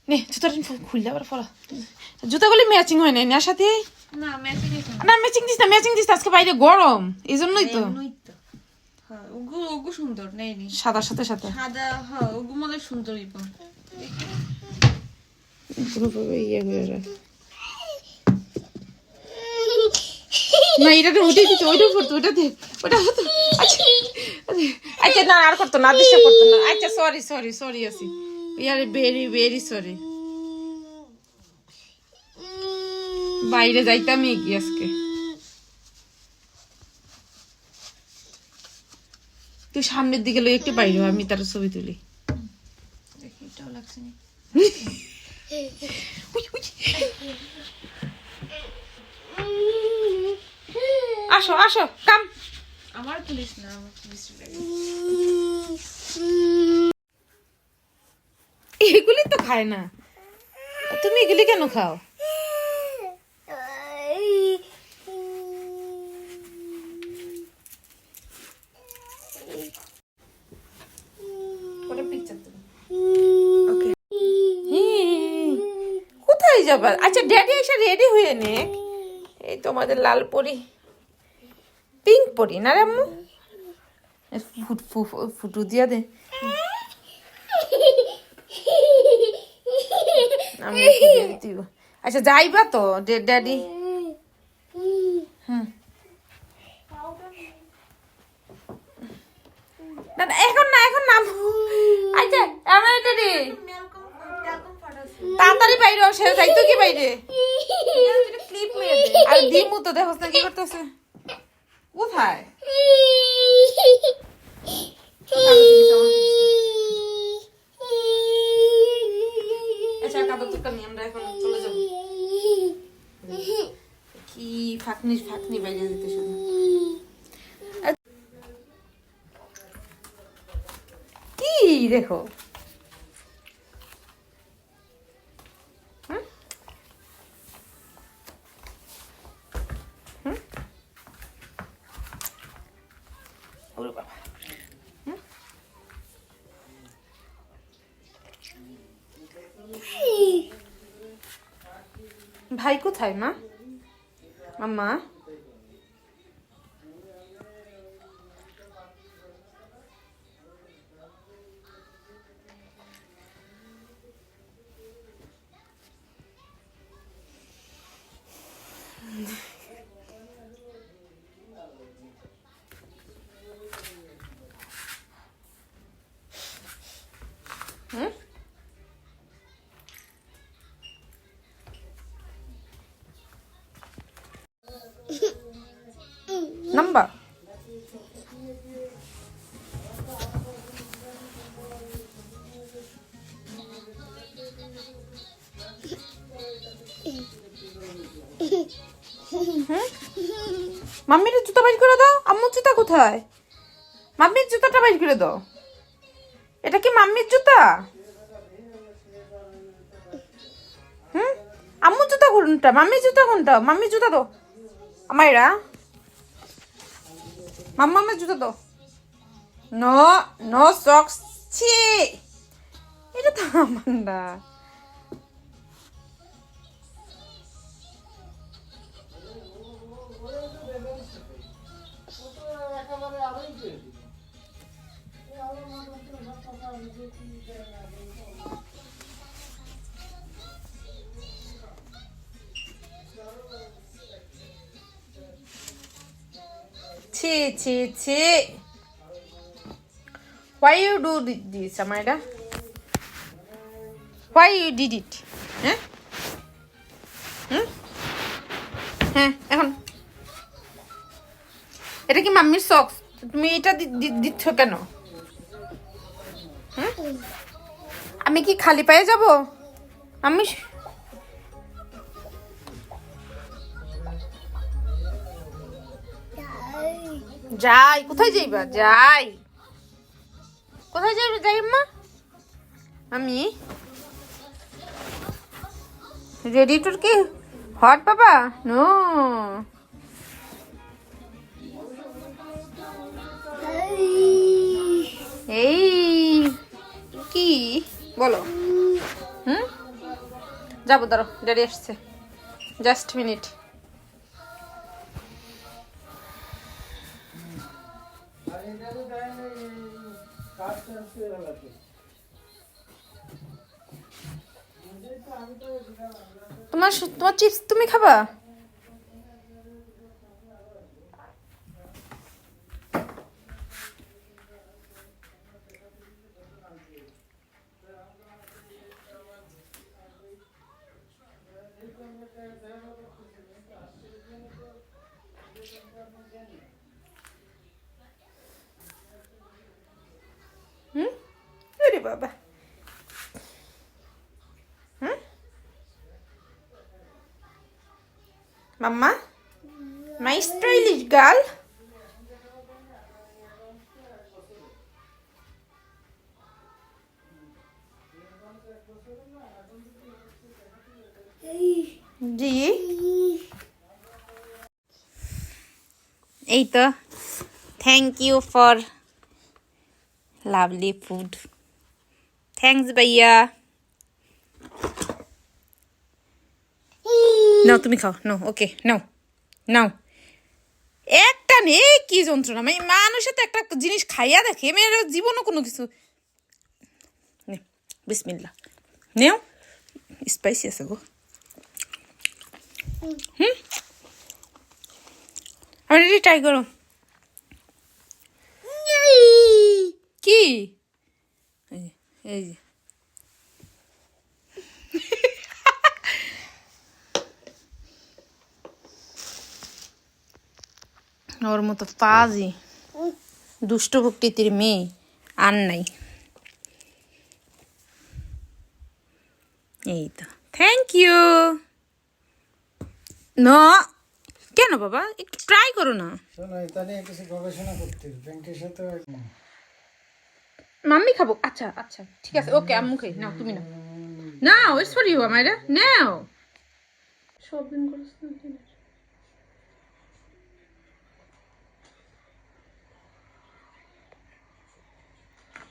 নে জুতাটা খুললে আবার ফলা জুতাগুলি ম্যাচিং হয় না না সাথে না ম্যাচিং না ম্যাচিং দিস আজকে বাইরে গরম এই জন্যই তো হ্যাঁ ওগু সুন্দর নেই নি সাদার সাথে সাথে সাদা হ্যাঁ ওগু মনে সুন্দরই পা ইয়ে করে না এটা তো উঠে দিতে ওইটা পড়তো ওটা হতো আচ্ছা আচ্ছা না আর করতো না ডিস্টার্ব করতো না আচ্ছা সরি আসি ইয়ার ভেরি সরি বাইরে যাইতাম কি আজকে তুই সামনের দিকে লই একটু বাইরে আমি তার ছবি তুলি দেখি এটাও লাগছে না আসো কাম আমার পুলিশ না আমার পুলিশ লাগে এগুলি তো খায় না তুমি এগুলি কেন খাও কোথায় যাবার আচ্ছা ড্যাডি এসে রেডি হয়ে নে এই তোমাদের লাল পরি পিঙ্ক পরি না রে আম্মু ফুটু দিয়া দে আমি দিব আচ্ছা যাইবা তো ড্যাডি না এখন না আচ্ছা আমরা ড্যাডি তাড়াতাড়ি বাইরে সে যাইতো কি বাইরে ক্লিপ মেরে দে আর দিমু তো দেখো না কি করতেছে কোথায় আচ্ছা কাপড় তো নিয়ে আমরা এখন চলে যাবো কি ফাঁকনি বাইরে দিতে শুধু কি দেখো ভাই কোথায় মা মাম্মা নাম্বার মাম্মির জুতা বাইর করে দাও আম্মুর জুতা কোথায় মাম্মির জুতাটা বাইর করে দাও এটা কি মাম্মির জুতা আম্মুর জুতা কোনটা মাম্মির জুতা দাও আমাইরা মাম্মামের জুতা দাও নো সক্স ছি এটা তো আমার না ছি why you do this Amaida why you did it হ্যাঁ এখন এটা কি মাম্মির সক্স তুমি এটা দিচ্ছ কেন আমি কি খালি পায়ে যাব আমি যাই কোথায় যাইবা কোথায় যাই মা আমি রেডি টু কি হট বাবা নো এই কি বলো যাবো, দাঁড়ো, ড্যাডি আসছে, জাস্ট মিনিট। তোমার তোমার চিপস তুমি খাবা? আরে বাবা, মাম্মা, মাই স্টাইলিশ গার্ল। জি, এই তো, thank you for lovely food. Thanks ভাইয়া। নাও তুমি খাও, নাও, ওকে, নাও নাও। একটা নেই, কি যন্ত্রণা, মানে মানুষের তো একটা জিনিস খাইয়া দেখে মেয়ের জীবনও কোনো কিছু। বিসমিল্লাহ, নেও, স্পাইসি আছে গো। আমি ট্রাই করো। কি এই যে ওর মতো পাজি দুষ্ট প্রকৃতির মেয়ে আর নাই। এই তো, থ্যাংক ইউ। না কেন বাবা, একটু ট্রাই করো না। শোনো, এটা নিয়ে কিছু গবেষণা করতে ব্যাংকের সাথে। মাম্মি খাবো, আচ্ছা আচ্ছা ঠিক আছে, ওকে, আম্মু খাই, নাও তুমি নাও, নাও, ইটস ফর ইউ আমাইরা, নাও। সব দিন করিস না।